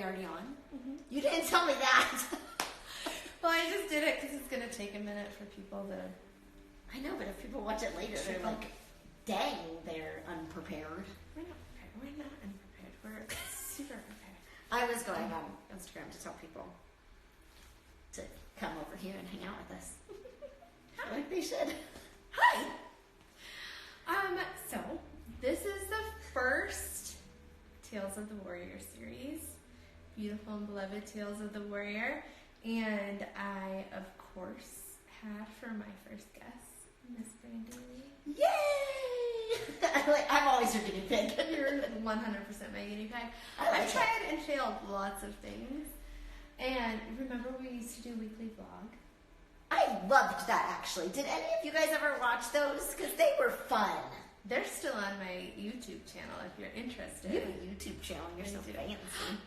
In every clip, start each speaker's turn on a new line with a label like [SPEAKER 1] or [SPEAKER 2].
[SPEAKER 1] we already on?
[SPEAKER 2] Mm-hmm.
[SPEAKER 1] You didn't tell me that.
[SPEAKER 2] Well, I just did it because it's going to take a minute for people to...
[SPEAKER 1] I know, but if people watch it later, they're like, dang, they're unprepared.
[SPEAKER 2] We're not prepared. We're not unprepared. We're super prepared.
[SPEAKER 1] I was going on Instagram to tell people to come over here and hang out with us. Like they should. Hi!
[SPEAKER 2] So, this is the first Tales of the Warrior series. Beautiful and beloved Tales of the Warrior. And I, of course, had for my first guest, Miss Brandon Lee.
[SPEAKER 1] Yay! I'm always your guinea pig.
[SPEAKER 2] You're 100% my guinea pig. I've tried and failed lots of things. And remember we used to do a weekly vlog?
[SPEAKER 1] I loved that, actually. Did any of you guys ever watch those? Because they were fun.
[SPEAKER 2] They're still on my YouTube channel if you're interested.
[SPEAKER 1] You have a YouTube channel. You're so fancy.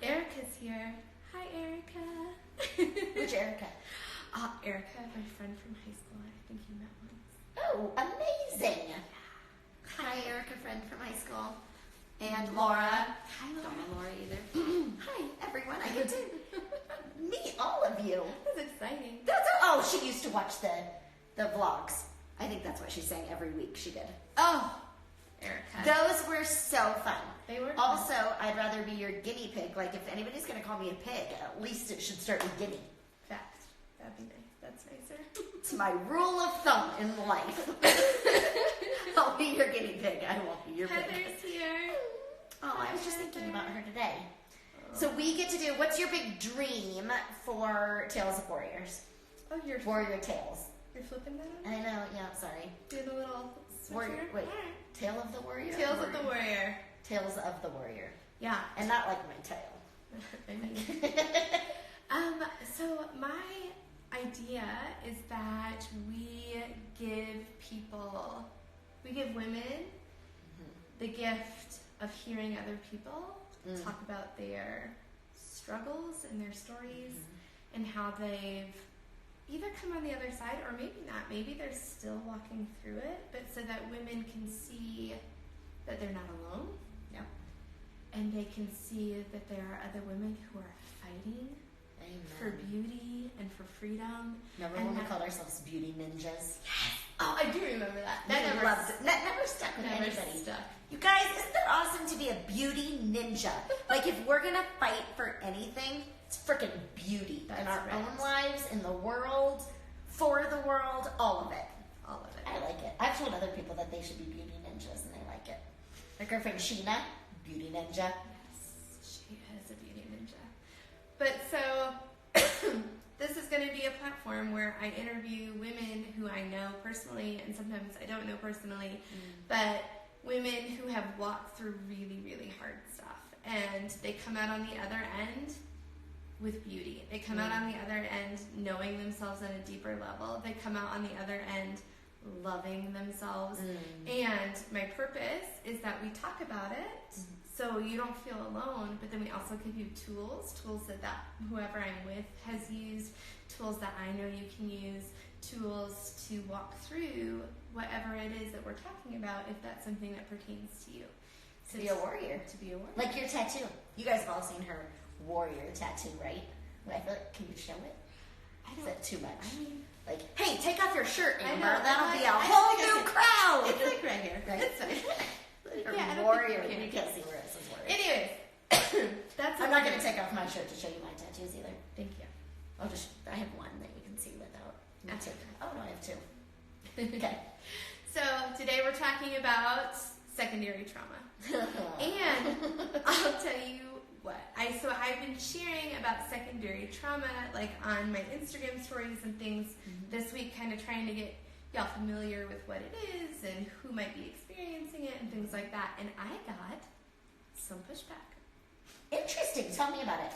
[SPEAKER 2] Erica's here. Hi, Erica.
[SPEAKER 1] Which Erica?
[SPEAKER 2] Erica, my friend from high school. I think you met once.
[SPEAKER 1] Oh, amazing. Hi, Erica, friend from high school. And Laura.
[SPEAKER 2] Hi, Laura.
[SPEAKER 1] Don't know Laura either. Hi, everyone. I get to meet all of you.
[SPEAKER 2] That's exciting.
[SPEAKER 1] Oh, she used to watch the vlogs. I think that's what she's saying every week she did.
[SPEAKER 2] Oh, Erica.
[SPEAKER 1] Those were so fun.
[SPEAKER 2] They were fun.
[SPEAKER 1] Also, I'd rather be your guinea pig. Like, if anybody's going to call me a pig, at least it should start with guinea.
[SPEAKER 2] Fact. That'd be nice. That's nicer.
[SPEAKER 1] It's my rule of thumb in life. I'll be your guinea pig. I won't be your pig.
[SPEAKER 2] Heather's here.
[SPEAKER 1] Oh, I was just thinking about her today. So we get to do, what's your big dream for Tales of Warriors?
[SPEAKER 2] Oh, you're
[SPEAKER 1] Warrior Tales.
[SPEAKER 2] You're flipping that on?
[SPEAKER 1] I know, yeah, sorry.
[SPEAKER 2] Doing a little
[SPEAKER 1] Warrior, wait,
[SPEAKER 2] All right.
[SPEAKER 1] Tale of the Warrior?
[SPEAKER 2] Tales of the Warrior.
[SPEAKER 1] Tales of the Warrior.
[SPEAKER 2] Yeah.
[SPEAKER 1] And not like my tail.
[SPEAKER 2] I mean, so my idea is that we give women the gift of hearing other people talk about their struggles and their stories and how they've either come on the other side or maybe not. Maybe they're still walking through it, but so that women can see that they're not alone.
[SPEAKER 1] Yeah.
[SPEAKER 2] And they can see that there are other women who are fighting for beauty and for freedom.
[SPEAKER 1] Remember when we called ourselves beauty ninjas?
[SPEAKER 2] Yes. Oh, I do remember that.
[SPEAKER 1] That never stuck with anybody. You guys, isn't that awesome to be a beauty ninja? Like, if we're gonna fight for anything, it's freaking beauty in our own lives, in the world, for the world, all of it.
[SPEAKER 2] All of it.
[SPEAKER 1] I like it. I've told other people that they should be beauty ninjas, and they like it. Like our friend Sheena, beauty ninja.
[SPEAKER 2] Yes, she is a beauty ninja. But so, this is going to be a platform where I interview women who I know personally, and sometimes I don't know personally, but women who have walked through really, really hard stuff. And they come out on the other end with beauty. They come out on the other end knowing themselves on a deeper level. They come out on the other end loving themselves. And my purpose is that we talk about it so you don't feel alone, but then we also give you tools that whoever I'm with has used, tools that I know you can use, tools to walk through whatever it is that we're talking about, if that's something that pertains to you.
[SPEAKER 1] To be a warrior.
[SPEAKER 2] To be a warrior.
[SPEAKER 1] Like your tattoo. You guys have all seen her warrior tattoo, right? I feel like, can you show it? Is that too much?
[SPEAKER 2] I mean,
[SPEAKER 1] like, hey, take off your shirt, Amber.
[SPEAKER 2] I know,
[SPEAKER 1] That'll be a whole new crowd.
[SPEAKER 2] It's like right here.
[SPEAKER 1] Right?
[SPEAKER 2] It's fine.
[SPEAKER 1] Her warrior. You can't see where it says warrior.
[SPEAKER 2] Anyways,
[SPEAKER 1] I'm not going to take off my shirt to show you my tattoos either.
[SPEAKER 2] Thank you.
[SPEAKER 1] I have one that you can see without.
[SPEAKER 2] That's okay.
[SPEAKER 1] Oh, no, I have two. Okay.
[SPEAKER 2] So today we're talking about secondary trauma. And I'll tell you what. I've been sharing about secondary trauma like on my Instagram stories and things this week, kind of trying to get y'all familiar with what it is and who might be experiencing it and things like that. And I got some pushback.
[SPEAKER 1] Interesting. Tell me about it.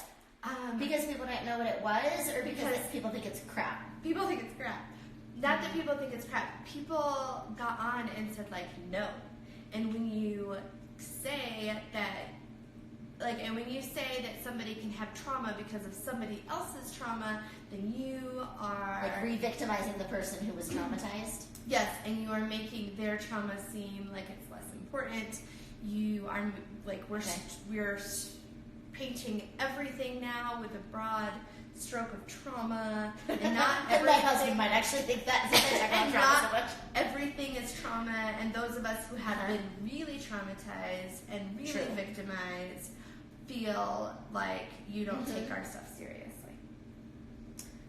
[SPEAKER 1] Because people don't know what it was, or because people think it's crap?
[SPEAKER 2] People think it's crap. Not that people think it's crap. People got on and said, like, no. And when you say that, and when you say that somebody can have trauma because of somebody else's trauma, then you are...
[SPEAKER 1] Like re-victimizing the person who was traumatized?
[SPEAKER 2] Yes, and you are making their trauma seem like it's less important. You are, we're painting everything now with a broad stroke of trauma, and not
[SPEAKER 1] and my husband might actually think that
[SPEAKER 2] and
[SPEAKER 1] trauma
[SPEAKER 2] not
[SPEAKER 1] so much.
[SPEAKER 2] everything is trauma, and those of us who have been really traumatized and really
[SPEAKER 1] True.
[SPEAKER 2] victimized feel like you don't take our stuff seriously.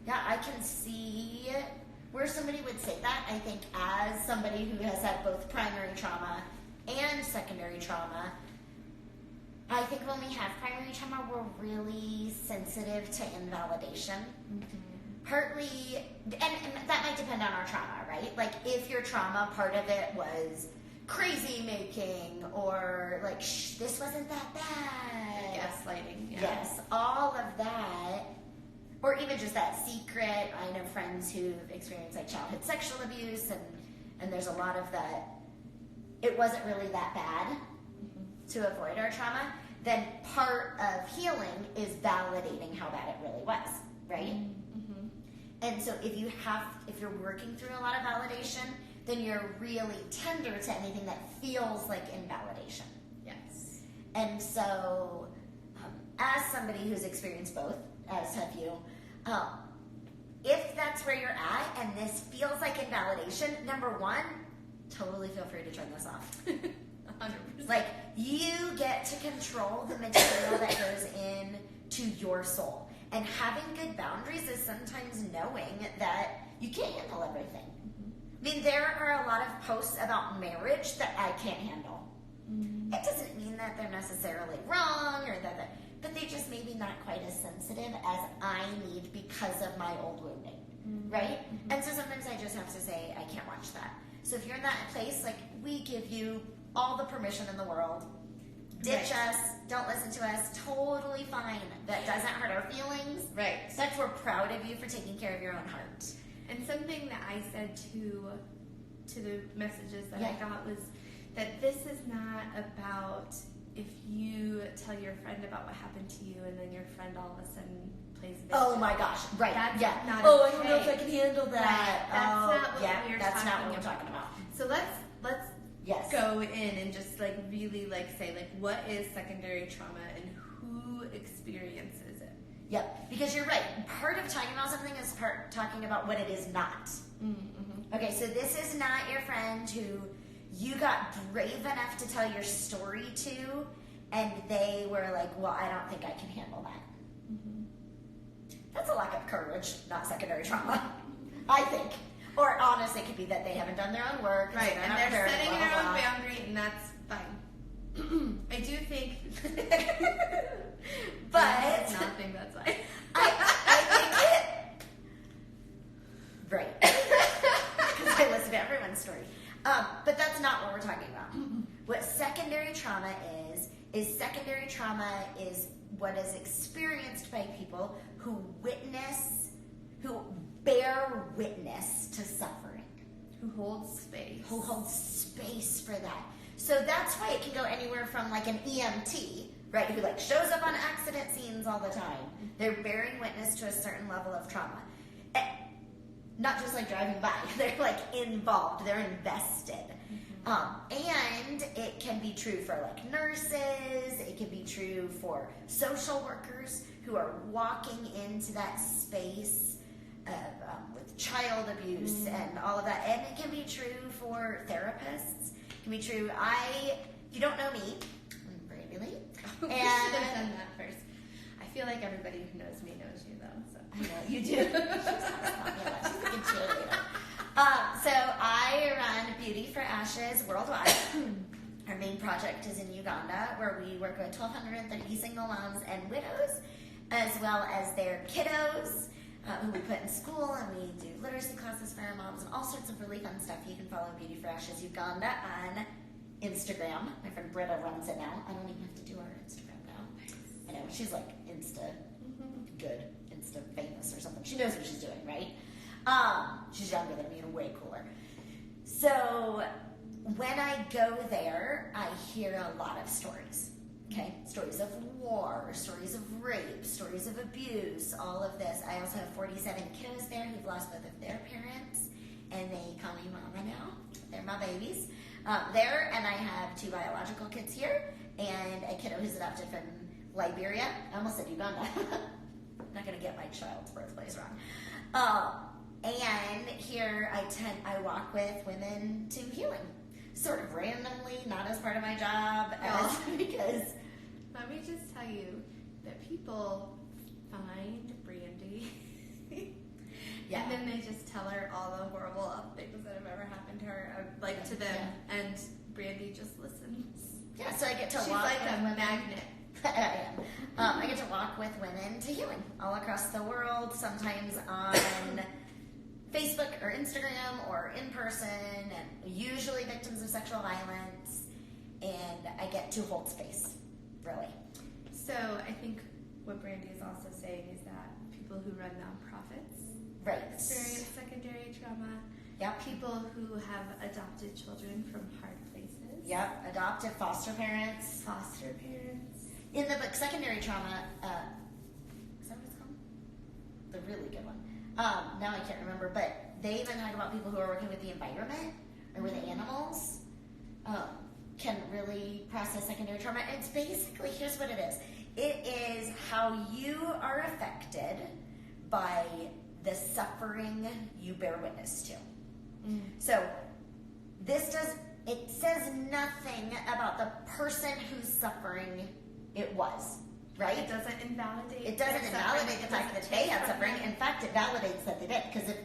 [SPEAKER 1] Yeah, I can see where somebody would say that. I think as somebody who has had both primary trauma and secondary trauma, I think when we have primary trauma, we're really sensitive to invalidation. Partly, and that might depend on our trauma, right? Like, if your trauma, part of it was crazy making, or like, this wasn't that bad.
[SPEAKER 2] Gaslighting, yeah.
[SPEAKER 1] Yes, all of that. Or even just that secret. I know friends who've experienced like childhood sexual abuse, and there's a lot of that. It wasn't really that bad to avoid our trauma. Then part of healing is validating how bad it really was, right?
[SPEAKER 2] Mm-hmm.
[SPEAKER 1] And so if you're working through a lot of validation, then you're really tender to anything that feels like invalidation.
[SPEAKER 2] Yes.
[SPEAKER 1] And so, as somebody who's experienced both, as have you, if that's where you're at and this feels like invalidation, number one, totally feel free to turn this off.
[SPEAKER 2] 100%.
[SPEAKER 1] Like, you get to control the material that goes in to your soul. And having good boundaries is sometimes knowing that you can't handle everything. I mean, there are a lot of posts about marriage that I can't handle. It doesn't mean that they're necessarily wrong, or but they just maybe not quite as sensitive as I need because of my old wounding, right? And so sometimes I just have to say, I can't watch that. So if you're in that place, like, we give you all the permission in the world. Ditch us, don't listen to us, totally fine. That doesn't hurt our feelings.
[SPEAKER 2] Right.
[SPEAKER 1] That's, we're proud of you for taking care of your own heart.
[SPEAKER 2] And something that I said to the messages that I
[SPEAKER 1] Yeah.
[SPEAKER 2] got was that this is not about if you tell your friend about what happened to you and then your friend all of a sudden plays victim.
[SPEAKER 1] Oh my gosh, right.
[SPEAKER 2] That's
[SPEAKER 1] yeah.
[SPEAKER 2] not
[SPEAKER 1] Oh,
[SPEAKER 2] okay.
[SPEAKER 1] I don't know if I can handle that.
[SPEAKER 2] Right. That's not what
[SPEAKER 1] yeah,
[SPEAKER 2] we're
[SPEAKER 1] that's not
[SPEAKER 2] talking
[SPEAKER 1] what we're talking about.
[SPEAKER 2] So let's
[SPEAKER 1] Yes.
[SPEAKER 2] go in and just like really like say like what is secondary trauma and who experiences it.
[SPEAKER 1] Yep, because you're right. Part of talking about something is talking about what it is not.
[SPEAKER 2] Mm-hmm.
[SPEAKER 1] Okay, so this is not your friend who you got brave enough to tell your story to, and they were like, well, I don't think I can handle that.
[SPEAKER 2] Mm-hmm.
[SPEAKER 1] That's a lack of courage, not secondary trauma, I think. Or honestly, it could be that they haven't done their own work.
[SPEAKER 2] Right, and they're
[SPEAKER 1] prepared,
[SPEAKER 2] setting
[SPEAKER 1] blah,
[SPEAKER 2] their
[SPEAKER 1] blah,
[SPEAKER 2] own
[SPEAKER 1] blah.
[SPEAKER 2] boundary, and that's fine. I do think,
[SPEAKER 1] But
[SPEAKER 2] I do not think that's fine.
[SPEAKER 1] I think it. Right. Because I listen to everyone's story. But that's not what we're talking about. What secondary trauma is secondary trauma is what is experienced by people who bear witness to suffering.
[SPEAKER 2] Who holds space.
[SPEAKER 1] Who holds space for that. So that's why it can go anywhere from like an EMT, right, who like shows up on accident scenes all the time. They're bearing witness to a certain level of trauma. Not just like driving by, they're like involved, they're invested. And it can be true for like nurses, it can be true for social workers who are walking into that space with child abuse and all of that. And it can be true for therapists. It can be true. If you don't know me, I'm Brady Lee.
[SPEAKER 2] We should have done that first. I feel like everybody who knows me knows you though. So.
[SPEAKER 1] I know, you do. She's a good cheerleader. So I run Beauty for Ashes worldwide. Our main project is in Uganda, where we work with 1,230 single moms and widows, as well as their kiddos, who we put in school, and we do literacy classes for our moms and all sorts of really fun stuff. You can follow Beauty for Ashes Uganda on Instagram. My friend Britta runs it now. I don't even have to do our Instagram now. I know, she's like Insta good, Insta famous or something. She knows what she's doing, right? She's younger than me and way cooler. So when I go there, I hear a lot of stories. Okay, stories of war, stories of rape, stories of abuse, all of this. I also have 47 kiddos there who've lost both of their parents, and they call me mama now. They're my babies there, and I have 2 biological kids here, and a kiddo who's adopted from Liberia. I almost said Uganda. I'm not going to get my child's birthplace wrong. And here I walk with women to healing. Sort of randomly, not as part of my job, because...
[SPEAKER 2] Let me just tell you that people find Brandy and then they just tell her all the horrible things that have ever happened to her, to them, and Brandy just listens.
[SPEAKER 1] Yeah, so I get to
[SPEAKER 2] She's
[SPEAKER 1] walk
[SPEAKER 2] like
[SPEAKER 1] with
[SPEAKER 2] a
[SPEAKER 1] women.
[SPEAKER 2] magnet.
[SPEAKER 1] I am. I get to walk with women to healing all across the world, sometimes on Facebook or Instagram or in person, and usually victims of sexual violence, and I get to hold space, really.
[SPEAKER 2] So I think what Brandy is also saying is that people who run nonprofits experience secondary trauma.
[SPEAKER 1] Yep.
[SPEAKER 2] People who have adopted children from hard places.
[SPEAKER 1] Yep. Adoptive foster parents.
[SPEAKER 2] Foster parents.
[SPEAKER 1] In the book Secondary Trauma, is that what it's called? The really good one. Now I can't remember, but they even talk about people who are working with the environment or with animals can really process secondary trauma. And it's basically, here's what it is. It is how you are affected by the suffering you bear witness to. So it says nothing about the person whose suffering it was, right?
[SPEAKER 2] It doesn't invalidate.
[SPEAKER 1] It doesn't invalidate the fact that they had suffering. In fact, it validates that they did, because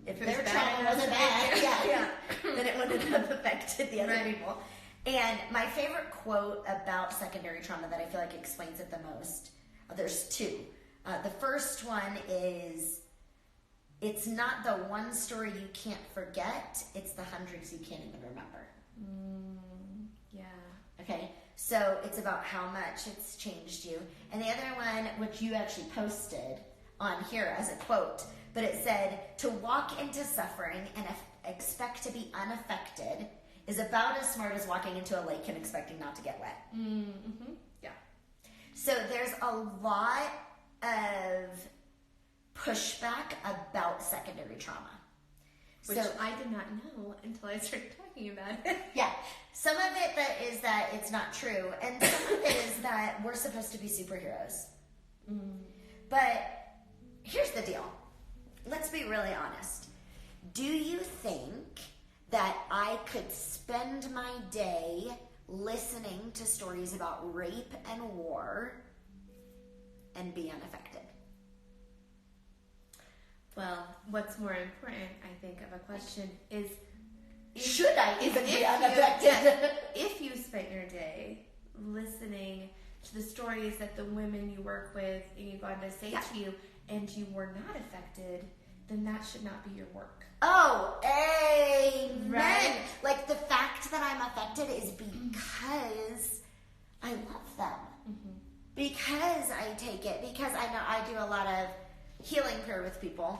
[SPEAKER 1] if their trauma wasn't bad, then it wouldn't have affected the other people. And my favorite quote about secondary trauma that I feel like explains it the most, there's two. The first one is, it's not the one story you can't forget, it's the hundreds you can't even remember. Okay, so it's about how much it's changed you. And the other one, which you actually posted on here as a quote, but it said, to walk into suffering and expect to be unaffected is about as smart as walking into a lake and expecting not to get wet.
[SPEAKER 2] Yeah.
[SPEAKER 1] So there's a lot of pushback about secondary trauma.
[SPEAKER 2] Which I did not know until I started talking about it.
[SPEAKER 1] Yeah. Some of it is that it's not true, and some of it is that we're supposed to be superheroes. But here's the deal. Let's be really honest. Do you think that I could spend my day listening to stories about rape and war and be unaffected?
[SPEAKER 2] Well, what's more important, I think, of a question is,
[SPEAKER 1] should I even be unaffected?
[SPEAKER 2] If you spent your day listening to the stories that the women you work with in Uganda say to you, and you were not affected, then that should not be your work.
[SPEAKER 1] Oh, amen.
[SPEAKER 2] Right?
[SPEAKER 1] Like, the fact that I'm affected is because I love them. Because I take it. Because I know I do a lot of healing prayer with people,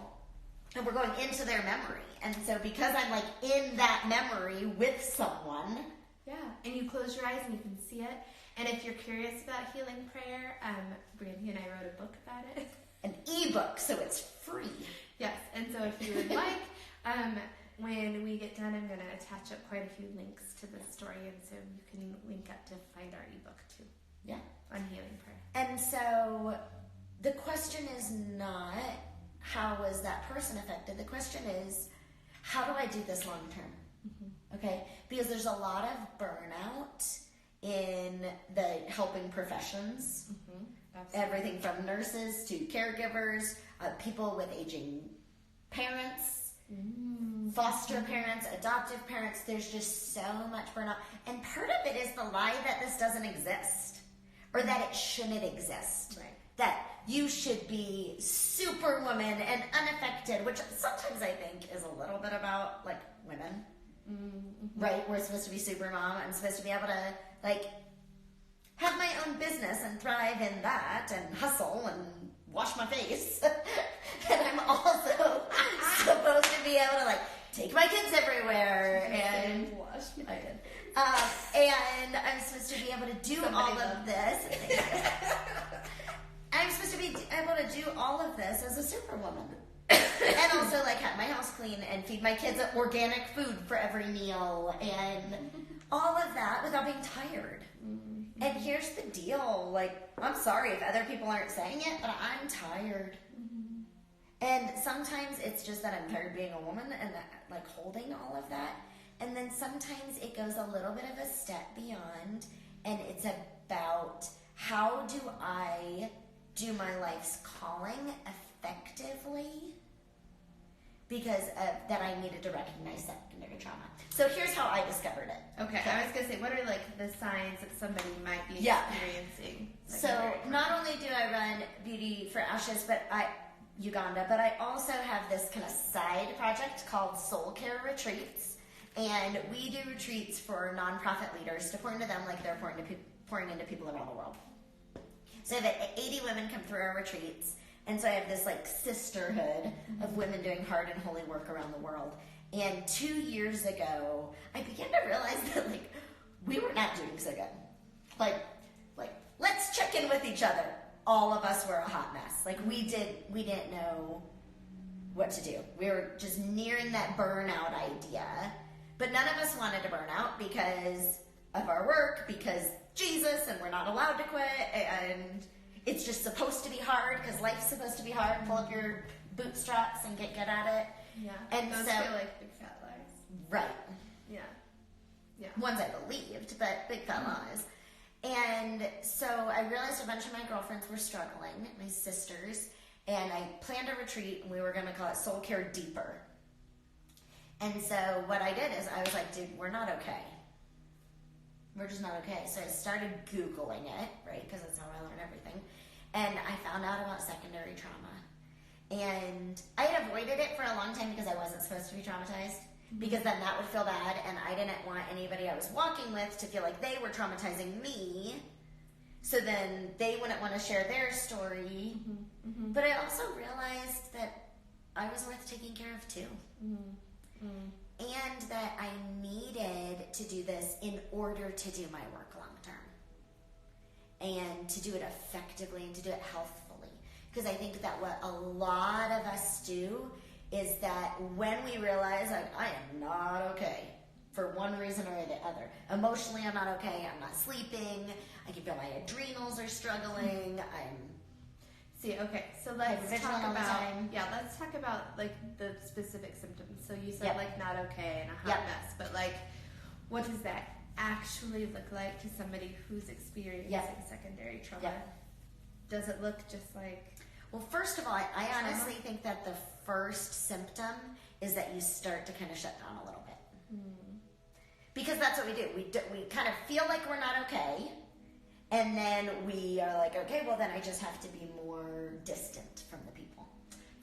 [SPEAKER 1] and we're going into their memory. And so because I'm like in that memory with someone.
[SPEAKER 2] Yeah, and you close your eyes and you can see it. And if you're curious about healing prayer, Brandy and I wrote a book about it.
[SPEAKER 1] An ebook, so it's free.
[SPEAKER 2] Yes, and so if you would like, when we get done, I'm going to attach up quite a few links to the story, and so you can link up to find our ebook too.
[SPEAKER 1] Yeah.
[SPEAKER 2] On healing prayer.
[SPEAKER 1] And so the question is not, how was that person affected? The question is, how do I do this long term? Okay? Because there's a lot of burnout in the helping professions. Everything from nurses to caregivers, people with aging parents, foster parents, adoptive parents. There's just so much burnout. And part of it is the lie that this doesn't exist, or that it shouldn't exist.
[SPEAKER 2] Right.
[SPEAKER 1] That you should be superwoman and unaffected, which sometimes I think is a little bit about, like, women. Right? We're supposed to be super mom. I'm supposed to be able to, like, have my own business and thrive in that and hustle and wash my face. And I'm also supposed to be able to, like, take my kids everywhere and
[SPEAKER 2] wash my
[SPEAKER 1] did. And I'm supposed to be able to do all of this. I'm supposed to be able to do all of this as a superwoman. And also, like, have my house clean and feed my kids organic food for every meal and all of that without being tired. Mm-hmm. And here's the deal. Like, I'm sorry if other people aren't saying it, but I'm tired. Mm-hmm. And sometimes it's just that I'm tired being a woman and that, like, holding all of that. And then sometimes it goes a little bit of a step beyond, and it's about how do I do my life's calling effectively, because that I needed to recognize secondary trauma. So here's how I discovered it.
[SPEAKER 2] Okay, I was going to say, what are like the signs that somebody might be experiencing?
[SPEAKER 1] So not only do I run Beauty for Ashes, Uganda, but I also have this kind of side project called Soul Care Retreats. And we do retreats for nonprofit leaders to pour into them like they're pouring into people around the world. So I have 80 women come through our retreats. And so I have this like sisterhood of women doing hard and holy work around the world. And 2 years ago, I began to realize that like we were not doing so good. Like let's check in with each other. All of us were a hot mess. Like we didn't know what to do. We were just nearing that burnout idea. But none of us wanted to burn out because of our work, because Jesus, and we're not allowed to quit, and it's just supposed to be hard because life's supposed to be hard. Pull up your bootstraps and get good at it.
[SPEAKER 2] Yeah.
[SPEAKER 1] And
[SPEAKER 2] those
[SPEAKER 1] so,
[SPEAKER 2] feel like big fat lies.
[SPEAKER 1] Right.
[SPEAKER 2] Yeah. Yeah.
[SPEAKER 1] Ones I believed, but big fat lies. And so I realized a bunch of my girlfriends were struggling, my sisters, and I planned a retreat, and we were going to call it Soul Care Deeper. And so what I did is I was like, dude, we're not okay. We're just not okay. So I started Googling it, right, because that's how I learn everything. And I found out about secondary trauma. And I had avoided it for a long time because I wasn't supposed to be traumatized, because then that would feel bad, and I didn't want anybody I was walking with to feel like they were traumatizing me, so then they wouldn't want to share their story. Mm-hmm. Mm-hmm. But I also realized that I was worth taking care of too. Mm-hmm. Mm-hmm. And that I needed to do this in order to do my work long term, and to do it effectively and to do it healthfully. Because I think that what a lot of us do is that when we realize, like, I am not okay for one reason or the other. Emotionally, I'm not okay. I'm not sleeping. I can feel my adrenals are struggling.
[SPEAKER 2] Okay, so let's talk about like the specific symptoms. So you said like not okay and a hot mess, but like what does that actually look like to somebody who's experiencing secondary trauma? Does it look just like...
[SPEAKER 1] Well, first of all, I honestly think that the first symptom is that you start to kind of shut down a little bit. Because that's what we do. We kind of feel like we're not okay. And then we are like, okay, well then I just have to be more distant from the people.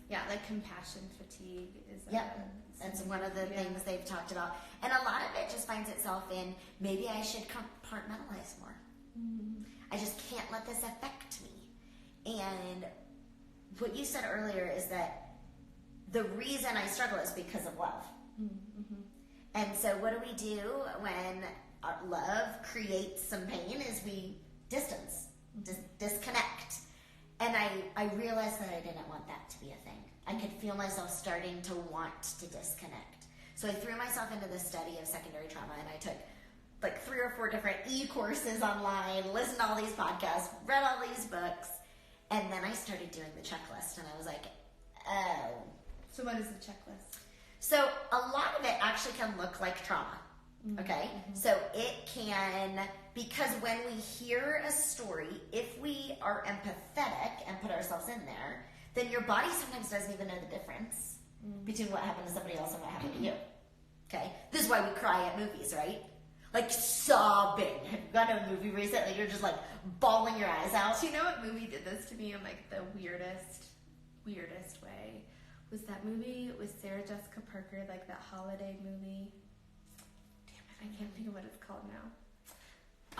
[SPEAKER 2] Yeah, like compassion fatigue is
[SPEAKER 1] that's one of the things they've talked about. And a lot of it just finds itself in, maybe I should compartmentalize more. Mm-hmm. I just can't let this affect me. And what you said earlier is that the reason I struggle is because of love. Mm-hmm. And so what do when our love creates some pain is we distance, disconnect. And I realized that I didn't want that to be a thing. I could feel myself starting to want to disconnect. So I threw myself into the study of secondary trauma, and I took like 3 or 4 different e-courses online, listened to all these podcasts, read all these books, and then I started doing the checklist, and I was like, oh.
[SPEAKER 2] So what is the checklist?
[SPEAKER 1] So a lot of it actually can look like trauma. Okay, so it can, because when we hear a story, if we are empathetic and put ourselves in there, then your body sometimes doesn't even know the difference between what happened to somebody else and what happened to you. Okay, this is why we cry at movies, right? Like sobbing. Have you gone to a movie recently? You're just like bawling your eyes out.
[SPEAKER 2] Do you know what movie did this to me in like the weirdest way? Was that movie with Sarah Jessica Parker, like that holiday movie? I can't think of what it's called now.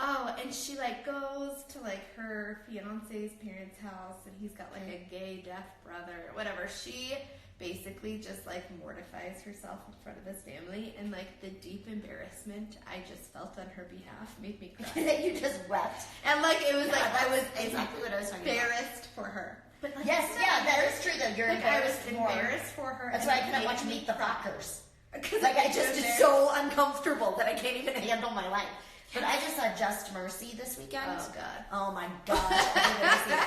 [SPEAKER 2] Oh, and she like goes to like her fiance's parents' house, and he's got like a gay deaf brother or whatever. She basically just like mortifies herself in front of his family, and like the deep embarrassment I just felt on her behalf made me cry.
[SPEAKER 1] That you just wept.
[SPEAKER 2] And like it was like I was
[SPEAKER 1] exactly what I was talking about.
[SPEAKER 2] Embarrassed for her. But like,
[SPEAKER 1] yes, yeah, that is true though. You're
[SPEAKER 2] like,
[SPEAKER 1] embarrassed
[SPEAKER 2] I was embarrassed for her.
[SPEAKER 1] That's
[SPEAKER 2] and
[SPEAKER 1] why I
[SPEAKER 2] it
[SPEAKER 1] couldn't
[SPEAKER 2] made
[SPEAKER 1] watch
[SPEAKER 2] me
[SPEAKER 1] Meet the
[SPEAKER 2] cry.
[SPEAKER 1] Fockers.
[SPEAKER 2] Like,
[SPEAKER 1] I just is so uncomfortable that I can't even handle my life. But I just saw Just Mercy this weekend.
[SPEAKER 2] Oh, God.
[SPEAKER 1] Oh, my God. I see it.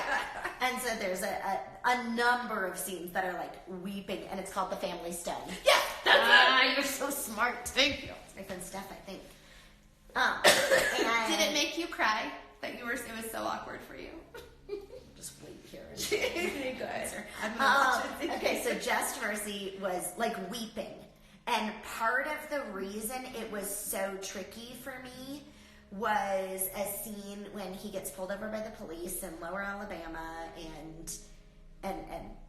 [SPEAKER 1] And so there's a number of scenes that are like weeping, and it's called The Family Stone.
[SPEAKER 2] Yes, that's it.
[SPEAKER 1] You're so smart.
[SPEAKER 2] Thank you.
[SPEAKER 1] It's my friend Steph, I think.
[SPEAKER 2] Did it make you cry? That it was so awkward for you?
[SPEAKER 1] Just wait here.
[SPEAKER 2] Good. I'm gonna watch it.
[SPEAKER 1] Okay, so Just Mercy was like weeping. And part of the reason it was so tricky for me was a scene when he gets pulled over by the police in Lower Alabama and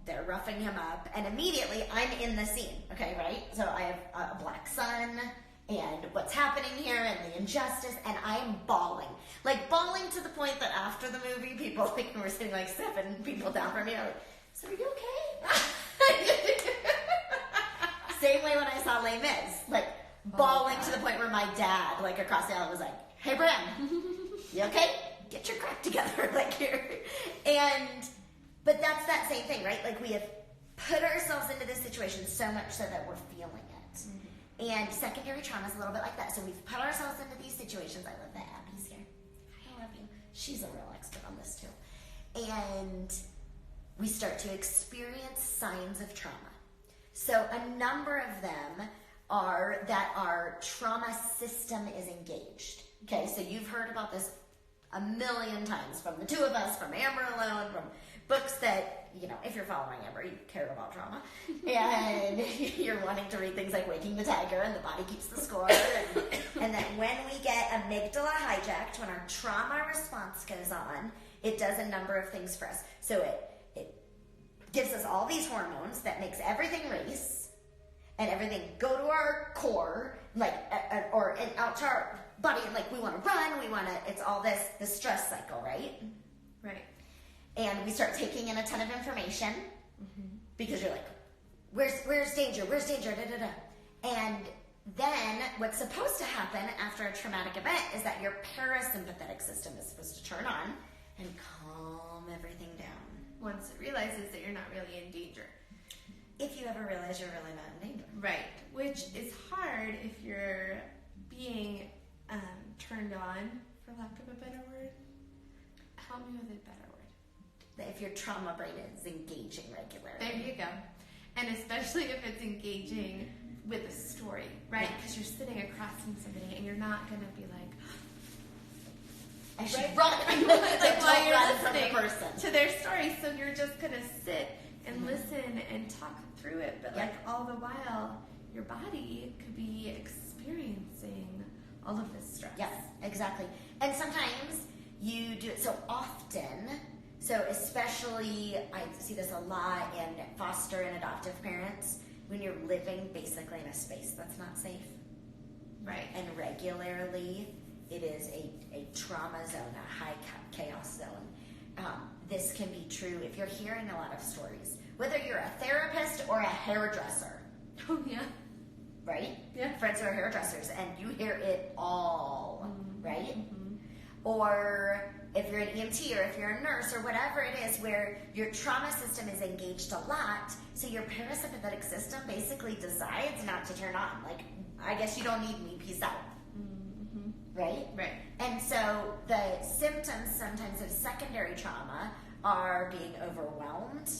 [SPEAKER 1] they're roughing him up, and immediately I'm in the scene, okay, right? So I have a black son and what's happening here and the injustice, and I am bawling. Like bawling to the point that after the movie, people like were sitting like 7 people down from me, I'm like, so are you okay? Same way when I saw Les Mis, like bawling to the point where my dad, like across the aisle, was like, "Hey, Bram, you okay? Get your crap together, like here." But that's that same thing, right? Like we have put ourselves into this situation so much so that we're feeling it. Mm-hmm. And secondary trauma is a little bit like that. So we've put ourselves into these situations. I love that Abby's here. I love you. She's a real expert on this too. And we start to experience signs of trauma. So a number of them are that our trauma system is engaged. Okay, so you've heard about this a million times from the two of us, from Amber alone, from books that, you know, if you're following Amber, you care about trauma. And you're wanting to read things like Waking the Tiger and The Body Keeps the Score. And that when we get amygdala hijacked, when our trauma response goes on, it does a number of things for us. So it gives us all these hormones that makes everything race and everything go to our core, like, or out to our body, and like we want to run, it's all this stress cycle, right?
[SPEAKER 2] Right.
[SPEAKER 1] And we start taking in a ton of information because you're like, where's danger, da da da. And then what's supposed to happen after a traumatic event is that your parasympathetic system is supposed to turn on and calm everything down.
[SPEAKER 2] Once it realizes that you're not really in danger.
[SPEAKER 1] If you ever realize you're really not in danger.
[SPEAKER 2] Right. Which is hard if you're being turned on, for lack of a better word. Help me with a better word.
[SPEAKER 1] If your trauma brain is engaging regularly.
[SPEAKER 2] There you go. And especially if it's engaging with a story, right? Because you're sitting across from somebody and you're not going to be like,
[SPEAKER 1] I should
[SPEAKER 2] right?
[SPEAKER 1] run.
[SPEAKER 2] Like while you're
[SPEAKER 1] run from
[SPEAKER 2] listening
[SPEAKER 1] the person.
[SPEAKER 2] to their story, so you're just gonna sit and listen and talk through it. But like all the while, your body could be experiencing all of this stress.
[SPEAKER 1] Yes, exactly. And sometimes you do it so often. So especially, I see this a lot in foster and adoptive parents when you're living basically in a space that's not safe.
[SPEAKER 2] Right.
[SPEAKER 1] And regularly, it is a trauma zone, a high chaos zone. This can be true if you're hearing a lot of stories, whether you're a therapist or a hairdresser.
[SPEAKER 2] Oh, yeah.
[SPEAKER 1] Right?
[SPEAKER 2] Yeah.
[SPEAKER 1] Friends who are hairdressers, and you hear it all, right? Mm-hmm. Or if you're an EMT or if you're a nurse or whatever it is where your trauma system is engaged a lot, so your parasympathetic system basically decides not to turn on. Like, I guess you don't need me, peace out. Right?
[SPEAKER 2] Right.
[SPEAKER 1] And so the symptoms sometimes of secondary trauma are being overwhelmed.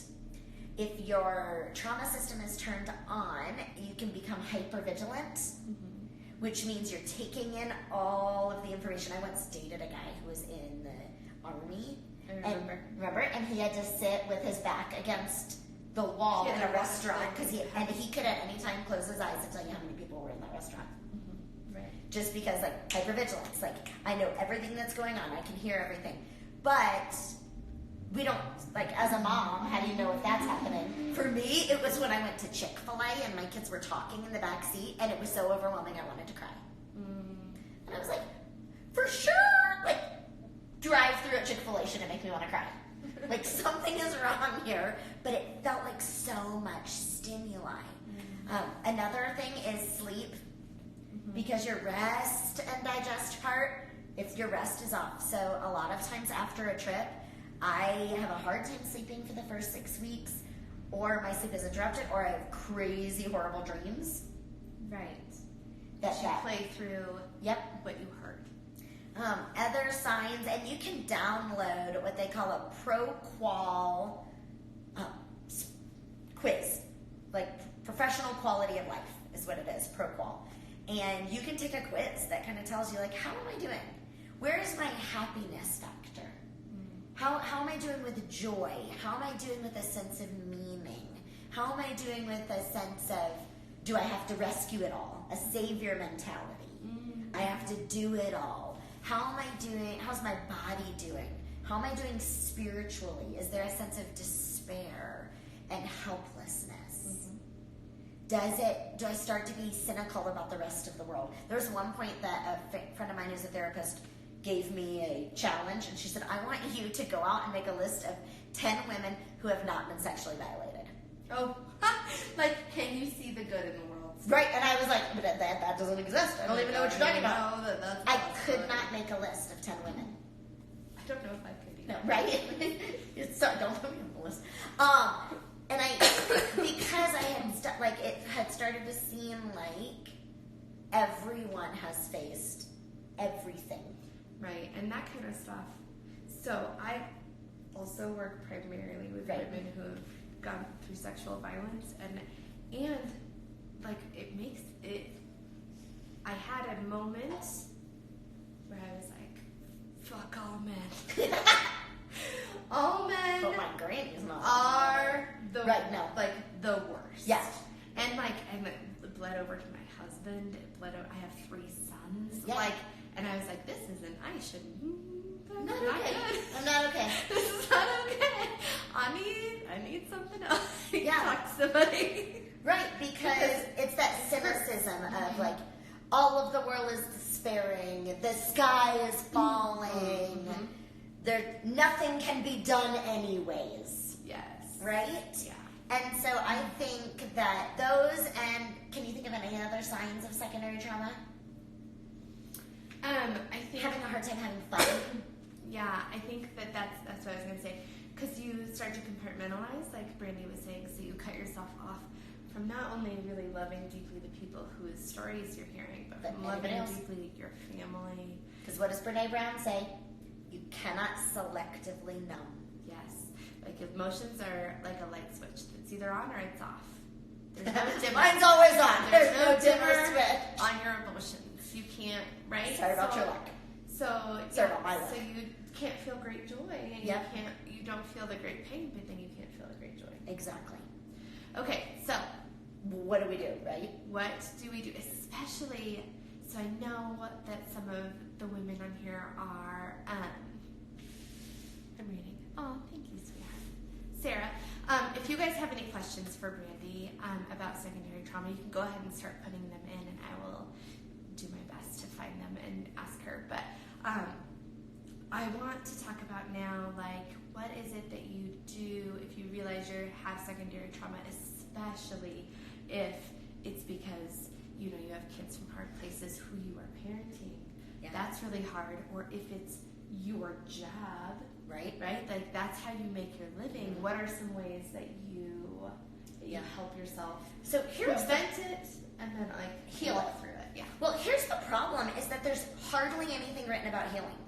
[SPEAKER 1] If your trauma system is turned on, you can become hypervigilant, which means you're taking in all of the information. I once dated a guy who was in the Army. Remember? And he had to sit with his back against the wall in a restaurant because he could at any time close his eyes and tell you how many people were in that restaurant. Just because, like, hypervigilance. Like, I know everything that's going on. I can hear everything. But we don't, like, as a mom, how do you know if that's happening? For me, it was when I went to Chick-fil-A and my kids were talking in the back seat, and it was so overwhelming I wanted to cry. And I was like, for sure, like, drive-through at Chick-fil-A shouldn't make me want to cry. Like, something is wrong here, but it felt like so much stimuli. Another thing is sleep. Because your rest and digest part, if your rest is off. So a lot of times after a trip, I have a hard time sleeping for the first 6 weeks, or my sleep is interrupted, or I have crazy, horrible dreams.
[SPEAKER 2] Right.
[SPEAKER 1] That
[SPEAKER 2] play through what you heard.
[SPEAKER 1] Other signs, and you can download what they call a ProQual quiz, like professional quality of life is what it is, ProQual. And you can take a quiz that kind of tells you, like, how am I doing? Where is my happiness factor? How am I doing with joy? How am I doing with a sense of meaning? How am I doing with a sense of, do I have to rescue it all? A savior mentality. I have to do it all. How am I doing? How's my body doing? How am I doing spiritually? Is there a sense of despair and helplessness? Do I start to be cynical about the rest of the world? There was one point that a friend of mine who's a therapist gave me a challenge, and she said, I want you to go out and make a list of 10 women who have not been sexually violated.
[SPEAKER 2] Oh, like, can you see the good in the world?
[SPEAKER 1] Right, and I was like, but that doesn't exist. I don't even know what you're talking about. I could not make a list of 10 women.
[SPEAKER 2] I don't know if I could either.
[SPEAKER 1] No, right? Don't put me on the list. And because I had it had started to seem like everyone has faced everything.
[SPEAKER 2] Right, and that kind of stuff. So I also work primarily with women who have gone through sexual violence, and like it makes it. I had a moment where I was like, "Fuck all men." All men.
[SPEAKER 1] But my granny's not.
[SPEAKER 2] Are the
[SPEAKER 1] like
[SPEAKER 2] the worst.
[SPEAKER 1] Yes.
[SPEAKER 2] And it bled over to my husband. It bled over. I have 3 sons.
[SPEAKER 1] Yeah.
[SPEAKER 2] And I was like, this isn't. I shouldn't.
[SPEAKER 1] I'm not okay. I'm not okay.
[SPEAKER 2] This is not okay. I need something else.
[SPEAKER 1] Yeah.
[SPEAKER 2] Talk to somebody.
[SPEAKER 1] Right, because it's that cynicism of like, all of the world is despairing. The sky is falling. Nothing can be done anyways.
[SPEAKER 2] Yes.
[SPEAKER 1] Right?
[SPEAKER 2] Yeah.
[SPEAKER 1] And so I think that those, and can you think of any other signs of secondary trauma?
[SPEAKER 2] I think
[SPEAKER 1] having a hard time having fun.
[SPEAKER 2] Yeah, I think that's what I was going to say. Because you start to compartmentalize, like Brandy was saying, so you cut yourself off from not only really loving deeply the people whose stories you're hearing, but from loving deeply your family.
[SPEAKER 1] Because what does Brene Brown say? You cannot selectively numb.
[SPEAKER 2] Yes. Like emotions are like a light switch. It's either on or it's off. There's no dimmer.
[SPEAKER 1] Mine's always on.
[SPEAKER 2] There's no
[SPEAKER 1] dimmer switch
[SPEAKER 2] on your emotions. You can't, right?
[SPEAKER 1] Sorry about your luck. Sorry about my luck.
[SPEAKER 2] So you can't feel great joy, and you don't feel the great pain, but then you can't feel the great joy.
[SPEAKER 1] Exactly.
[SPEAKER 2] Okay, so
[SPEAKER 1] what do we do, right?
[SPEAKER 2] What do we do? Especially, so I know that some of the women on here are, I'm reading. Oh, thank you, sweetheart. Sarah, if you guys have any questions for Brandy about secondary trauma, you can go ahead and start putting them in, and I will do my best to find them and ask her. But I want to talk about now, like, what is it that you do if you realize you have secondary trauma, especially if it's because, you have kids from hard places who you are parenting. Yeah. That's really hard. Or if it's your job, right? Like, that's how you make your living. Mm-hmm. What are some ways that you help yourself prevent it and then, like, heal it through it? Yeah.
[SPEAKER 1] Well, here's the problem, is that there's hardly anything written about healing.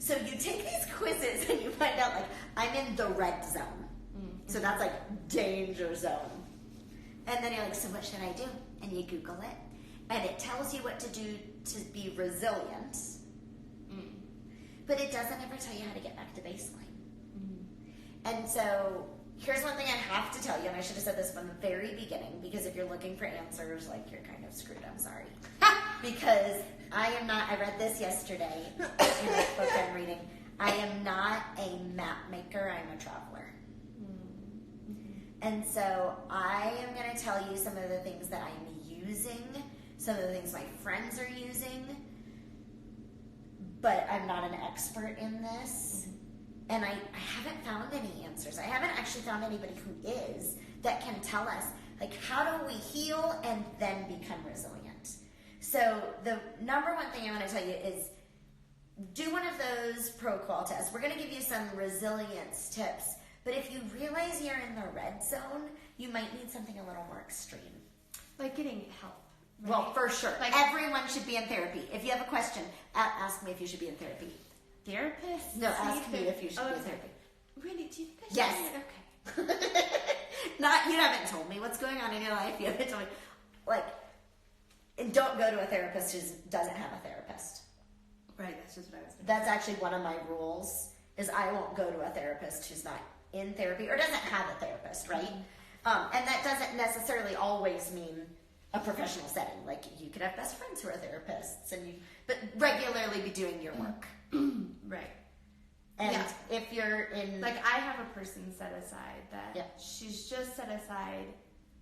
[SPEAKER 1] So you take these quizzes and you find out, like, I'm in the red zone. Mm-hmm. So that's like danger zone. And then you're like, so what should I do? And you Google it. And it tells you what to do to be resilient. Mm. But it doesn't ever tell you how to get back to baseline. Mm. And so here's one thing I have to tell you, and I should have said this from the very beginning, because if you're looking for answers, like, you're kind of screwed. I'm sorry. Because I read this yesterday in a book I'm reading. I am not a map maker, I'm a traveler. Mm-hmm. And so I am going to tell you some of the things that I'm using, some of the things my friends are using, but I'm not an expert in this. Mm-hmm. And I haven't found any answers. I haven't actually found anybody who is, that can tell us, like, how do we heal and then become resilient? So the number one thing I want to tell you is do one of those pro-qual tests. We're going to give you some resilience tips. But if you realize you're in the red zone, you might need something a little more extreme.
[SPEAKER 2] Like getting help. Right?
[SPEAKER 1] Well, for sure.
[SPEAKER 2] Like,
[SPEAKER 1] everyone should be in therapy. If you have a question, ask me if you should be in therapy.
[SPEAKER 2] Therapist?
[SPEAKER 1] No, ask me if you should be in therapy.
[SPEAKER 2] Really? Do you think I should?
[SPEAKER 1] Yes.
[SPEAKER 2] Okay.
[SPEAKER 1] You haven't told me what's going on in your life. You haven't told me. And don't go to a therapist who doesn't have a therapist.
[SPEAKER 2] Right, that's just what I was thinking.
[SPEAKER 1] That's actually one of my rules, is I won't go to a therapist who's not in therapy or doesn't have a therapist, right? And that doesn't necessarily always mean a professional setting. Like, you could have best friends who are therapists, but regularly be doing your work.
[SPEAKER 2] Right.
[SPEAKER 1] And if you're in...
[SPEAKER 2] Like, I have a person set aside that she's just set aside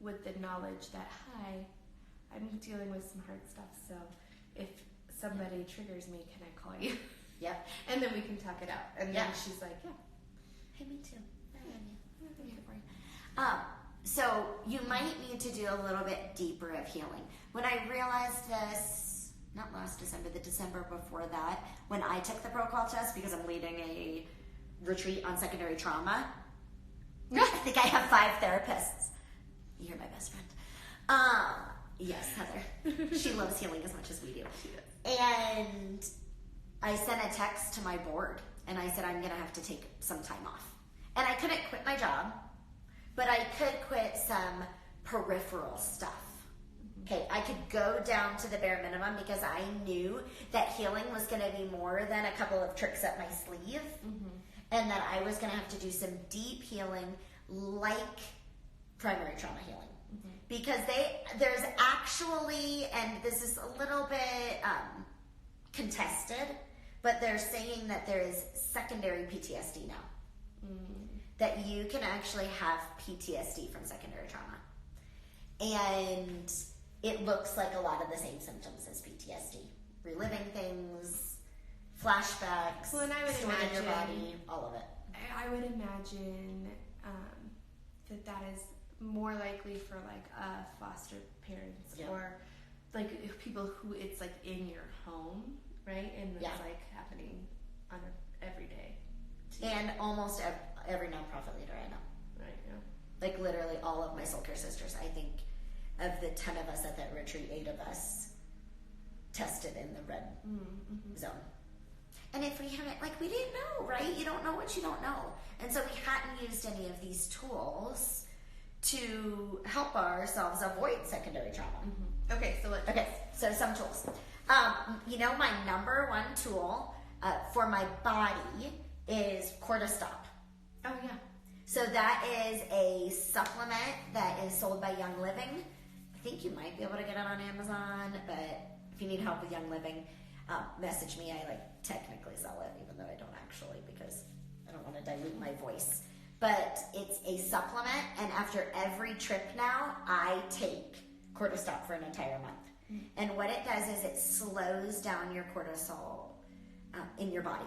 [SPEAKER 2] with the knowledge that, hi, I'm dealing with some hard stuff, so if somebody triggers me, can I call you?
[SPEAKER 1] Yep.
[SPEAKER 2] And then we can talk it out. And then she's like,
[SPEAKER 1] Hey, me too. I'm here for you. So you might need to do a little bit deeper of healing. When I realized this, not last December, the December before that, when I took the pro-qual test, because I'm leading a retreat on secondary trauma, I think I have 5 therapists. You're my best friend. Yes, Heather. She loves healing as much as we do.
[SPEAKER 2] She does.
[SPEAKER 1] And I sent a text to my board, and I said, I'm going to have to take some time off. And I couldn't quit my job, but I could quit some peripheral stuff. Okay, I could go down to the bare minimum because I knew that healing was going to be more than a couple of tricks up my sleeve, and that I was going to have to do some deep healing like primary trauma healing. Because there's actually, and this is a little bit contested, but they're saying that there is secondary PTSD now. That you can actually have PTSD from secondary trauma. And it looks like a lot of the same symptoms as PTSD. Reliving things, flashbacks,
[SPEAKER 2] Well, and I would
[SPEAKER 1] stored in your
[SPEAKER 2] imagine-
[SPEAKER 1] body, all of it.
[SPEAKER 2] I would imagine that is more likely for like foster parents or like people who it's like in your home, right? And it's like happening on every day.
[SPEAKER 1] And almost every nonprofit leader I know.
[SPEAKER 2] Right, yeah.
[SPEAKER 1] Like literally all of my soul care sisters. I think of the 10 of us at that retreat, 8 of us tested in the red zone. And if we haven't, we didn't know, right? You don't know what you don't know. And so we hadn't used any of these tools to help ourselves avoid secondary trauma.
[SPEAKER 2] Okay, so what?
[SPEAKER 1] Okay, so some tools. My number one tool for my body is Cortistop.
[SPEAKER 2] Oh, yeah.
[SPEAKER 1] So that is a supplement that is sold by Young Living. I think you might be able to get it on Amazon, but if you need help with Young Living, message me. I technically sell it, even though I don't actually, because I don't want to dilute my voice. But it's a supplement, and after every trip now, I take Cortistop for an entire month. And what it does is it slows down your cortisol in your body,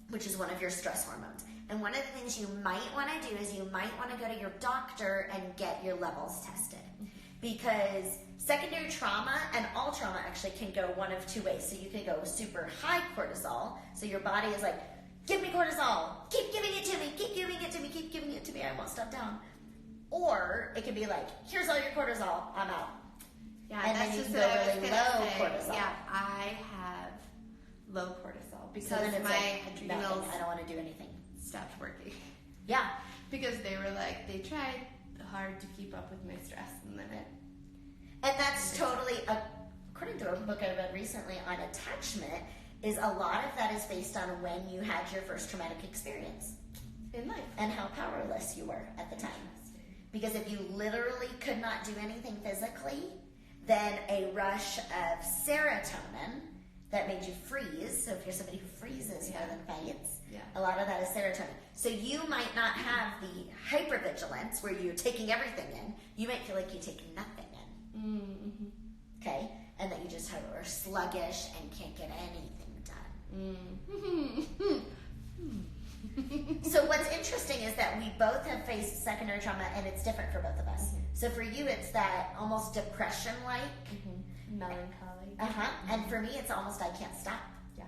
[SPEAKER 1] which is one of your stress hormones. And one of the things you might want to do is you might want to go to your doctor and get your levels tested. Because secondary trauma and all trauma actually can go one of 2 ways. So you can go super high cortisol, so your body is like, give me cortisol, keep giving it to me, keep giving it to me, keep giving it to me, I won't stop down. Or it can be like, here's all your cortisol, I'm out.
[SPEAKER 2] Yeah,
[SPEAKER 1] and
[SPEAKER 2] that's
[SPEAKER 1] then you
[SPEAKER 2] just
[SPEAKER 1] can
[SPEAKER 2] what
[SPEAKER 1] go
[SPEAKER 2] I was
[SPEAKER 1] really
[SPEAKER 2] gonna
[SPEAKER 1] low
[SPEAKER 2] say.
[SPEAKER 1] cortisol.
[SPEAKER 2] Yeah, I have low cortisol because
[SPEAKER 1] So then it's
[SPEAKER 2] my
[SPEAKER 1] nothing,
[SPEAKER 2] adrenals
[SPEAKER 1] I don't want to do anything.
[SPEAKER 2] stopped working.
[SPEAKER 1] Yeah.
[SPEAKER 2] Because they were like, they tried hard to keep up with my stress, and then
[SPEAKER 1] And that's totally, according to a book I read recently on attachment, is a lot of that is based on when you had your first traumatic experience.
[SPEAKER 2] in life.
[SPEAKER 1] And how powerless you were at the time. Because if you literally could not do anything physically, then a rush of serotonin that made you freeze. So if you're somebody who freezes more than fights, a lot of that is serotonin. So you might not have the hypervigilance where you're taking everything in. You might feel like you take nothing in. Okay? And that you just are sluggish and can't get anything done. So what's interesting is that we both have faced secondary trauma, and it's different for both of us. So for you, it's that almost depression-like.
[SPEAKER 2] Melancholy.
[SPEAKER 1] And for me, it's almost I can't stop.
[SPEAKER 2] Yeah.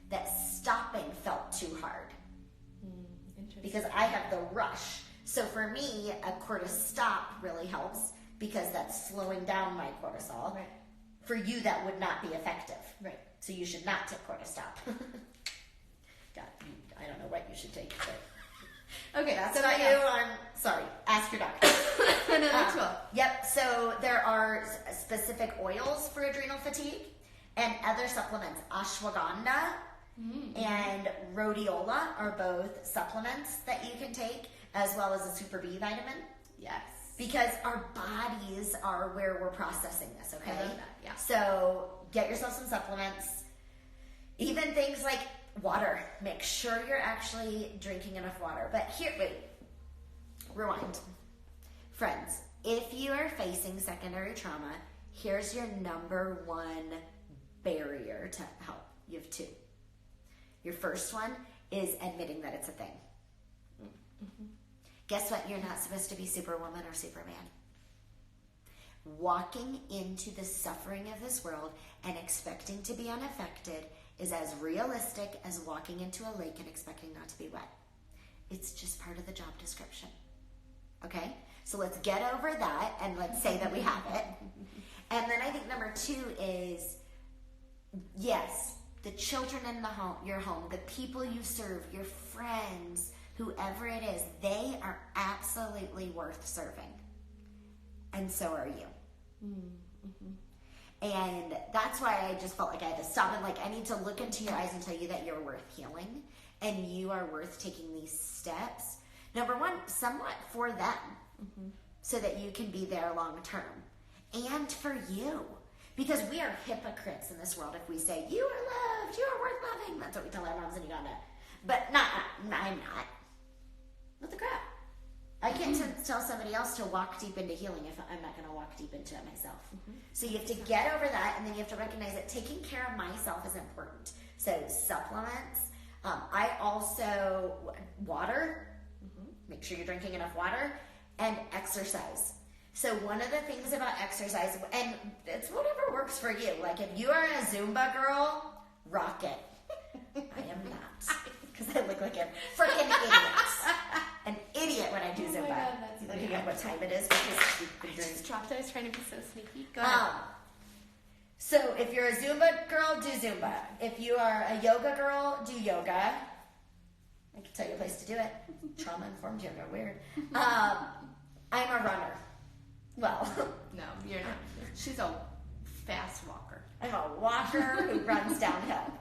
[SPEAKER 1] that stopping felt too hard.
[SPEAKER 2] Interesting.
[SPEAKER 1] Because I have the rush. So for me, a cortisol stop really helps because that's slowing down my cortisol.
[SPEAKER 2] Right.
[SPEAKER 1] For you, that would not be effective.
[SPEAKER 2] Right.
[SPEAKER 1] So you should not take cortisol. God, I don't know what you should take. But
[SPEAKER 2] Okay,
[SPEAKER 1] that's
[SPEAKER 2] so
[SPEAKER 1] not you. Sorry. Ask your doctor.
[SPEAKER 2] Another tool.
[SPEAKER 1] Yep. So there are specific oils for adrenal fatigue and other supplements. Ashwagandha and rhodiola are both supplements that you can take, as well as a super B vitamin.
[SPEAKER 2] Yes.
[SPEAKER 1] Because our bodies are where we're processing this, okay?
[SPEAKER 2] I love that, yeah.
[SPEAKER 1] So get yourself some supplements. Even things like water. Make sure you're actually drinking enough water. But here, wait. Rewind. Friends, if you are facing secondary trauma, here's your number one barrier to help. You have two. Your first one is admitting that it's a thing. Guess what? You're not supposed to be Superwoman or Superman. Walking into the suffering of this world and expecting to be unaffected is as realistic as walking into a lake and expecting not to be wet. It's just part of the job description. Okay? So let's get over that and let's say that we have it. And then I think number two is, yes, the children in the home, your home, the people you serve, your friends, whoever it is, they are absolutely worth serving. And so are you. And that's why I just felt like I had to stop and I need to look into your eyes and tell you that you're worth healing and you are worth taking these steps. Number one, somewhat for them, so that you can be there long term. And for you. Because we are hypocrites in this world if we say, you are loved, you are worth loving. That's what we tell our moms in Uganda. But I'm not. What the crap? I can't tell somebody else to walk deep into healing if I'm not going to walk deep into it myself. So you have to get over that, and then you have to recognize that taking care of myself is important. So supplements. I also, water. Make sure you're drinking enough water. And exercise. So one of the things about exercise, and it's whatever works for you. Like if you are a Zumba girl, rock it. I am not. Because I look like a freaking idiot. An idiot when I do Zumba.
[SPEAKER 2] Oh my God, that's
[SPEAKER 1] looking at what time it is because we've been doing.
[SPEAKER 2] Dropped. I was trying to be so sneaky. Go ahead.
[SPEAKER 1] So if you're a Zumba girl, do Zumba. If you are a yoga girl, do yoga. I can tell you a place to do it. Trauma-informed yoga, weird. I'm a runner. Well,
[SPEAKER 2] No, you're not. She's a fast walker.
[SPEAKER 1] I'm a walker who runs downhill.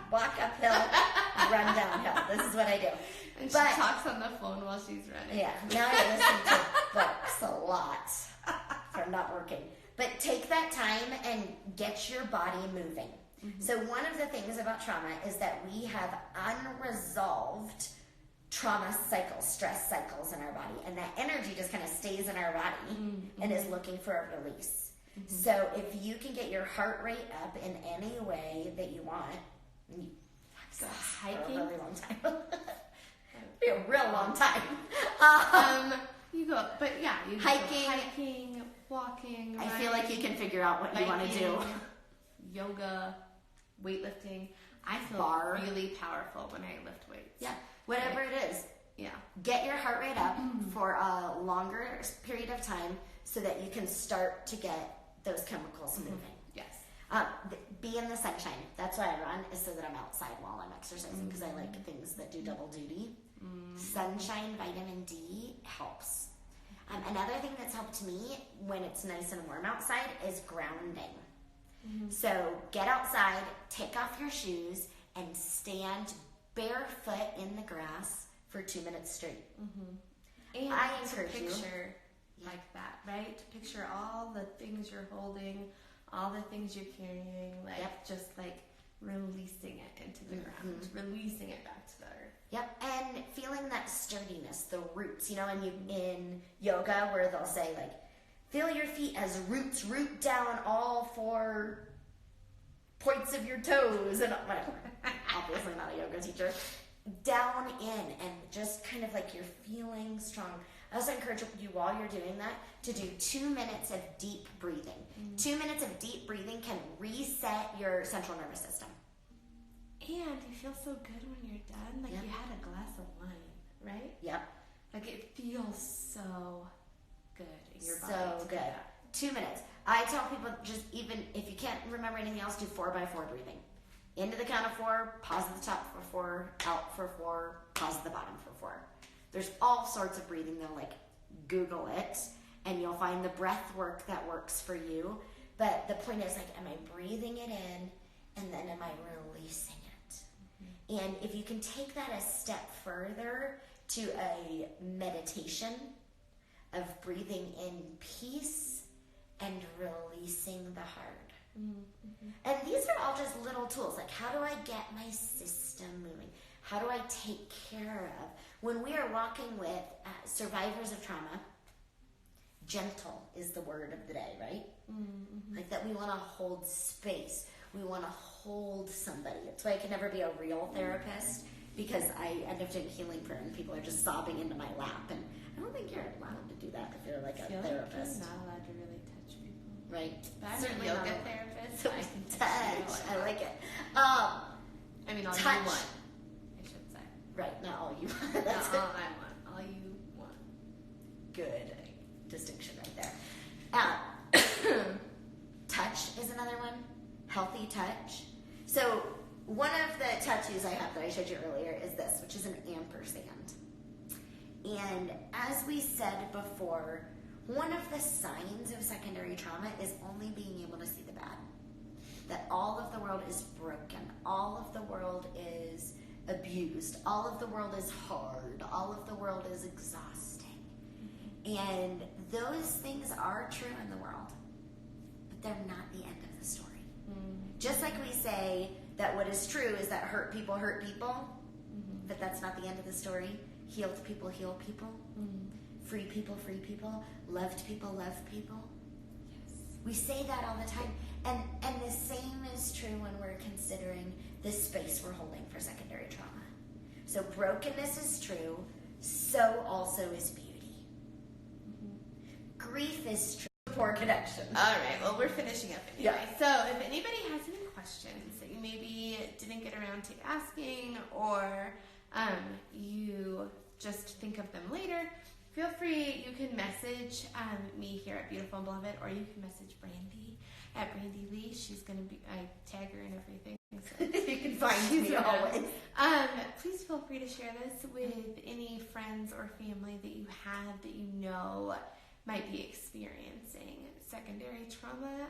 [SPEAKER 1] Walk uphill, run downhill. This is what I do.
[SPEAKER 2] And she talks on the phone while she's running.
[SPEAKER 1] Yeah, now I listen to books a lot if I'm not working. But take that time and get your body moving. So one of the things about trauma is that we have unresolved trauma cycles, stress cycles in our body. And that energy just kind of stays in our body and is looking for a release. So if you can get your heart rate up in any way that you want, you hiking for a really long time. Be a real long time.
[SPEAKER 2] You go, but yeah, you hiking, walking.
[SPEAKER 1] I feel like you can figure out what you want to do.
[SPEAKER 2] Yoga, weightlifting. I feel really powerful when I lift weights.
[SPEAKER 1] Yeah, whatever it is.
[SPEAKER 2] Yeah.
[SPEAKER 1] Get your heart rate up for a longer period of time so that you can start to get those chemicals moving.
[SPEAKER 2] Yes.
[SPEAKER 1] Be in the sunshine. That's why I run, is so that I'm outside while I'm exercising because I like things that do double duty. Sunshine, vitamin D helps. Another thing that's helped me when it's nice and warm outside is grounding. So get outside, take off your shoes, and stand barefoot in the grass for 2 minutes straight.
[SPEAKER 2] And
[SPEAKER 1] I
[SPEAKER 2] to
[SPEAKER 1] encourage you.
[SPEAKER 2] picture like that, right? To picture all the things you're holding, all the things you're carrying, just like releasing it into the ground, releasing it back to the earth.
[SPEAKER 1] Yep, and feeling that sturdiness, the roots, and in yoga where they'll say like, feel your feet as roots root down all 4 points of your toes and whatever. Obviously not a yoga teacher. Down in and just kind of like you're feeling strong. I also encourage you while you're doing that to do 2 minutes of deep breathing. 2 minutes of deep breathing can reset your central nervous system.
[SPEAKER 2] And you feel so good when you're done. Like you had a glass of wine, right?
[SPEAKER 1] Yep.
[SPEAKER 2] Like it feels so good in your body.
[SPEAKER 1] So good. 2 minutes. I tell people, just even if you can't remember anything else, do 4x4 breathing. Into the count of 4, pause at the top for 4, out for 4, pause at the bottom for 4. There's all sorts of breathing though, like Google it, and you'll find the breath work that works for you. But the point is, like, am I breathing it in, and then am I releasing it? Mm-hmm. And if you can take that a step further to a meditation of breathing in peace and releasing the hard. Mm-hmm. And these are all just little tools. Like, how do I get my system moving? How do I take care of? When we are walking with survivors of trauma, gentle is the word of the day, right? Mm-hmm. Like that we want to hold space. We want to hold somebody. That's why I can never be a real therapist, because I end up doing healing prayer and people are just sobbing into my lap. And I don't think you're allowed to do that if you're like a therapist.
[SPEAKER 2] You're not allowed to really touch people.
[SPEAKER 1] Right.
[SPEAKER 2] But I'm a yoga therapist, so I can
[SPEAKER 1] touch. I like it.
[SPEAKER 2] I mean, all touch. You want, I should say.
[SPEAKER 1] Right, not all you want.
[SPEAKER 2] That's not all I want. All you want.
[SPEAKER 1] Good distinction right there. Touch is another one. Healthy touch. So one of the tattoos I have that I showed you earlier is this, which is an ampersand. And as we said before, one of the signs of secondary trauma is only being able to see the bad. That all of the world is broken. All of the world is abused. All of the world is hard. All of the world is exhausting. And those things are true in the world, but they're not the end of the story. Just like we say that what is true is that hurt people, but that's not the end of the story. Healed people, heal people. Free people, free people. Loved people, love people. Yes. We say that all the time. And the same is true when we're considering the space we're holding for secondary trauma. So brokenness is true, so also is beauty. Grief is true. Poor connection.
[SPEAKER 2] All right, well, we're finishing up anyway. Yeah. So if anybody has any questions that you maybe didn't get around to asking, or you just think of them later, feel free. You can message me here at Beautiful and Beloved, or you can message Brandy at Brandy Lee. She's going to be, I tag her and everything. So
[SPEAKER 1] you can find me always.
[SPEAKER 2] Please feel free to share this with any friends or family that you have that you know might be experiencing secondary trauma,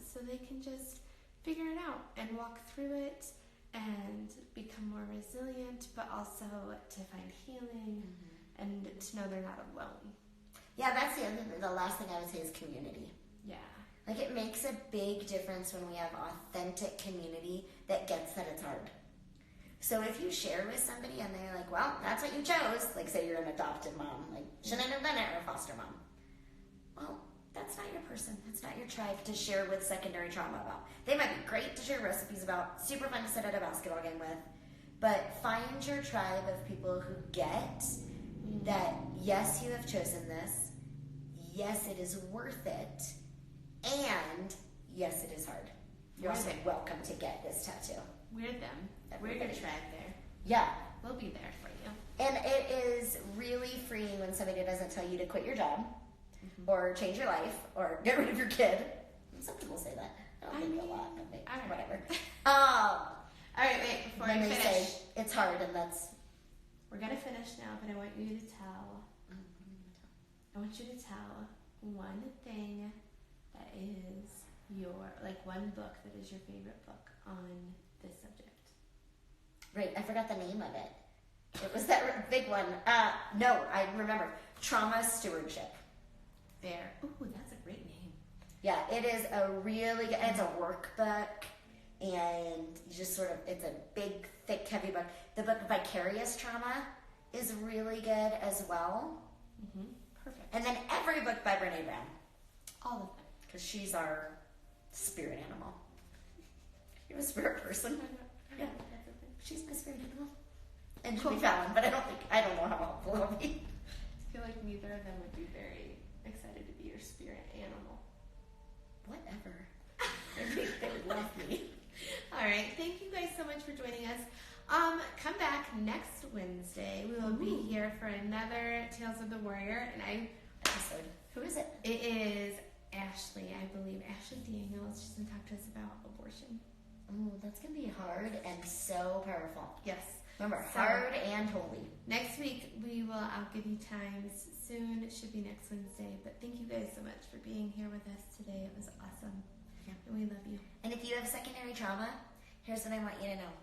[SPEAKER 2] so they can just figure it out and walk through it and become more resilient, but also to find healing and to know they're not alone.
[SPEAKER 1] Yeah, that's the last thing I would say is community.
[SPEAKER 2] Yeah.
[SPEAKER 1] Like, it makes a big difference when we have authentic community that gets that it's hard. So if you share with somebody and they're like, well, that's what you chose, like say you're an adoptive mom, like shouldn't have done it, or a foster mom. Well, that's not your person. That's not your tribe to share with secondary trauma about. They might be great to share recipes about, super fun to sit at a basketball game with, but find your tribe of people who get that, yes, you have chosen this, yes, it is worth it, and yes, it is hard. You're also welcome to get this tattoo.
[SPEAKER 2] We're them. We're your tribe there.
[SPEAKER 1] Yeah.
[SPEAKER 2] We'll be there for you.
[SPEAKER 1] And it is really freeing when somebody doesn't tell you to quit your job, or change your life, or get rid of your kid. Some people say that. I don't think a lot, but whatever.
[SPEAKER 2] All right, wait, before we finish.
[SPEAKER 1] Say it's hard, and that's...
[SPEAKER 2] We're going to finish now, but I want you to tell... I want you to tell one thing that is your... Like, one book that is your favorite book on this subject.
[SPEAKER 1] Right, I forgot the name of it. It was that big one. No, I remember. Trauma Stewardship.
[SPEAKER 2] There. Ooh, that's a great name.
[SPEAKER 1] Yeah, it is a really good, it's a workbook, and you just sort of, it's a big, thick, heavy book. The book Vicarious Trauma is really good as well.
[SPEAKER 2] Perfect.
[SPEAKER 1] And then every book by Brene Brown.
[SPEAKER 2] All of them.
[SPEAKER 1] Because she's our spirit animal. You're a spirit person. Yeah. She's my spirit animal. And she'll be found, but I don't know how helpful it'll be.
[SPEAKER 2] I feel like neither of them would be very excited to be your spirit animal.
[SPEAKER 1] Whatever. They would love me.
[SPEAKER 2] All right. Thank you guys so much for joining us. back next Wednesday. We will be here for another Tales of the Warrior, and
[SPEAKER 1] Episode. Who is it?
[SPEAKER 2] It is Ashley, I believe. Ashley Daniels. She's going to talk to us about abortion.
[SPEAKER 1] Oh, that's going to be hard and so powerful.
[SPEAKER 2] Yes.
[SPEAKER 1] Remember, hard and holy.
[SPEAKER 2] Next week, I'll give you times soon. It should be next Wednesday. But thank you guys so much for being here with us today. It was awesome.
[SPEAKER 1] Yeah.
[SPEAKER 2] And we love you.
[SPEAKER 1] And if you have secondary trauma, here's what I want you to know.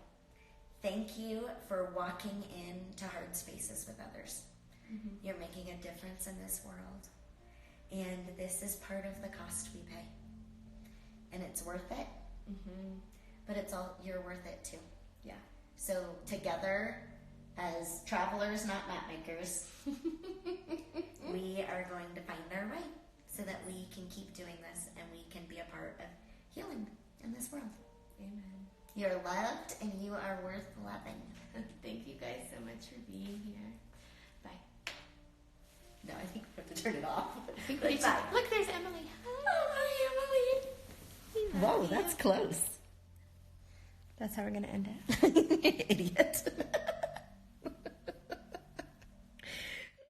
[SPEAKER 1] Thank you for walking into hard spaces with others. Mm-hmm. You're making a difference in this world. And this is part of the cost we pay. And it's worth it. Mm-hmm. But you're worth it too.
[SPEAKER 2] Yeah.
[SPEAKER 1] So together, as travelers, not map makers, we are going to find our way so that we can keep doing this and we can be a part of healing in this world.
[SPEAKER 2] Amen.
[SPEAKER 1] You're loved and you are worth loving.
[SPEAKER 2] Thank you guys so much for being here. Bye.
[SPEAKER 1] No, I think we have to turn it off.
[SPEAKER 2] Bye. Look, there's Emily.
[SPEAKER 1] Oh, hi, Emily. Whoa, that's close.
[SPEAKER 2] That's how we're going to end it.
[SPEAKER 1] Idiot.